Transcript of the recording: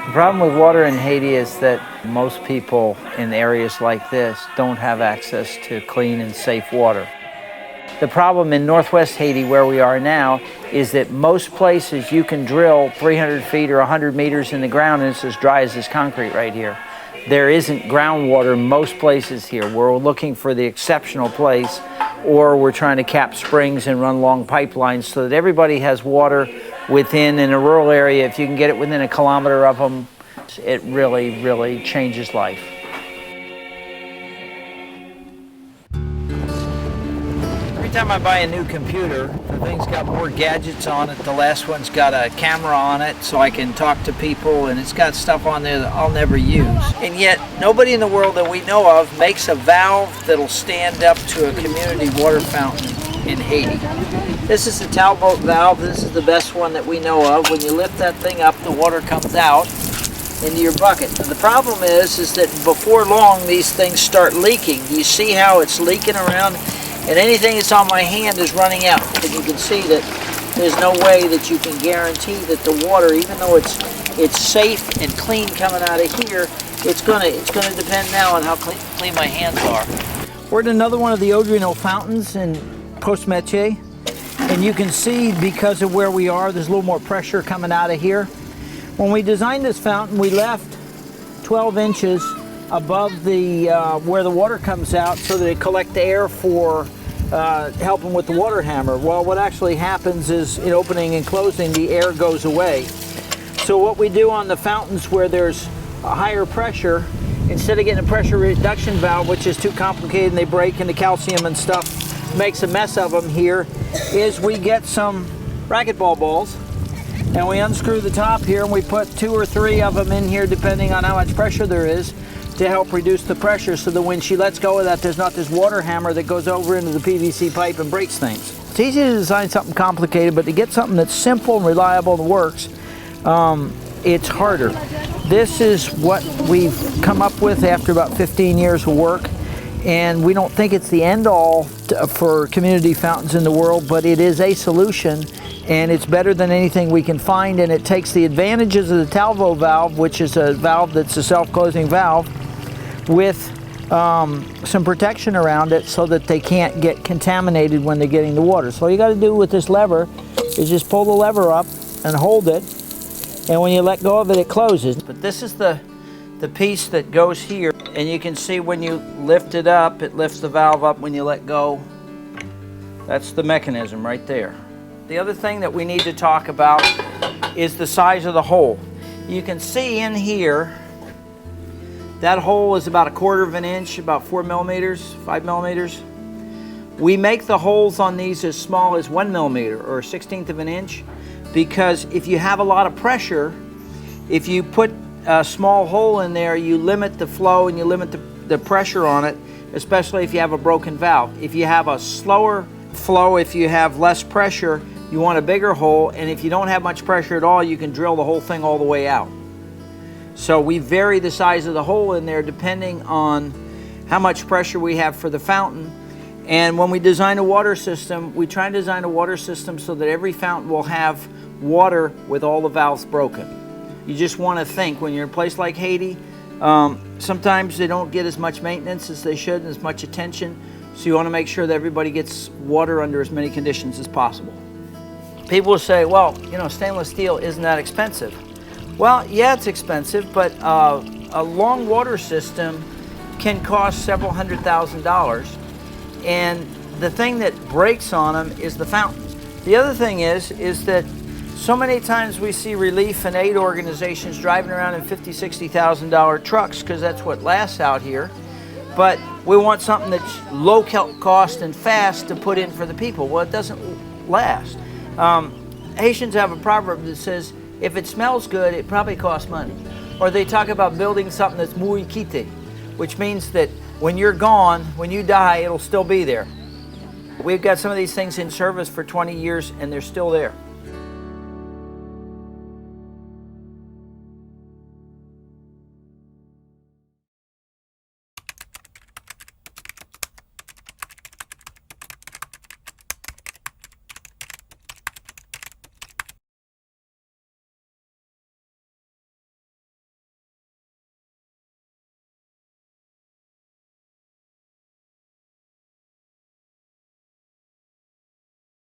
The problem with water in Haiti is that most people in areas like this don't have access to clean and safe water. The problem in northwest Haiti, where we are now, is that most places you can drill 300 feet or 100 meters in the ground and it's as dry as this concrete right here. There isn't groundwater most places here. We're looking for the exceptional place, or we're trying to cap springs and run long pipelines so that everybody has water within, in a rural area. If you can get it within a kilometer of them, it really, really changes life. Every time I buy a new computer, the thing's got more gadgets on it. The last one's got a camera on it so I can talk to people, and it's got stuff on there that I'll never use. And yet, nobody in the world that we know of makes a valve that'll stand up to a community water fountain in Haiti. This is the towboat valve. This is the best one that we know of. When you lift that thing up, the water comes out into your bucket. And the problem is that before long, these things start leaking. You see how it's leaking around? And anything that's on my hand is running out. And you can see that there's no way that you can guarantee that the water, even though it's safe and clean coming out of here, it's gonna depend now on how clean my hands are. We're at another one of the Odrino fountains in Post-Métier. And you can see, because of where we are, there's a little more pressure coming out of here. When we designed this fountain, we left 12 inches above the where the water comes out so that it collects air for helping with the water hammer. Well, what actually happens is, in opening and closing, the air goes away. So what we do on the fountains where there's a higher pressure, instead of getting a pressure reduction valve, which is too complicated and they break and the calcium and stuff makes a mess of them here, is we get some racquetball balls and we unscrew the top here and we put 2 or 3 of them in here depending on how much pressure there is to help reduce the pressure, so that when she lets go of that, there's not this water hammer that goes over into the PVC pipe and breaks things. It's easy to design something complicated, but to get something that's simple and reliable and works, it's harder. This is what we've come up with after about 15 years of work. And we don't think it's the end-all for community fountains in the world, but it is a solution, and it's better than anything we can find, and it takes the advantages of the Talvo valve, which is a valve that's a self-closing valve, with some protection around it so that they can't get contaminated when they're getting the water. So all you got to do with this lever is just pull the lever up and hold it, and when you let go of it, it closes. But this is the piece that goes here, and you can see when you lift it up, it lifts the valve up. When you let go, that's the mechanism right there. The other thing that we need to talk about is the size of the hole. You can see in here, that hole is about 1/4 of an inch, about 4 millimeters, 5 millimeters. We make the holes on these as small as 1 millimeter or 1/16 of an inch, because if you have a lot of pressure, if you put a small hole in there, you limit the flow and you limit the pressure on it, especially if you have a broken valve. If you have a slower flow, if you have less pressure, you want a bigger hole, and if you don't have much pressure at all, you can drill the whole thing all the way out. So we vary the size of the hole in there depending on how much pressure we have for the fountain. And when we design a water system, we try and design a water system so that every fountain will have water with all the valves broken. You just want to think, when you're in a place like Haiti, sometimes they don't get as much maintenance as they should and as much attention, so you want to make sure that everybody gets water under as many conditions as possible. People will say, well, you know, stainless steel isn't that expensive. Well, yeah, it's expensive, but a long water system can cost several $100,000, and the thing that breaks on them is the fountain. The other thing is that so many times we see relief and aid organizations driving around in $50,000, $60,000 trucks, because that's what lasts out here. But we want something that's low cost and fast to put in for the people. Well, it doesn't last. Haitians have a proverb that says, if it smells good, it probably costs money. Or they talk about building something that's muy quite, which means that when you're gone, when you die, it'll still be there. We've got some of these things in service for 20 years and they're still there.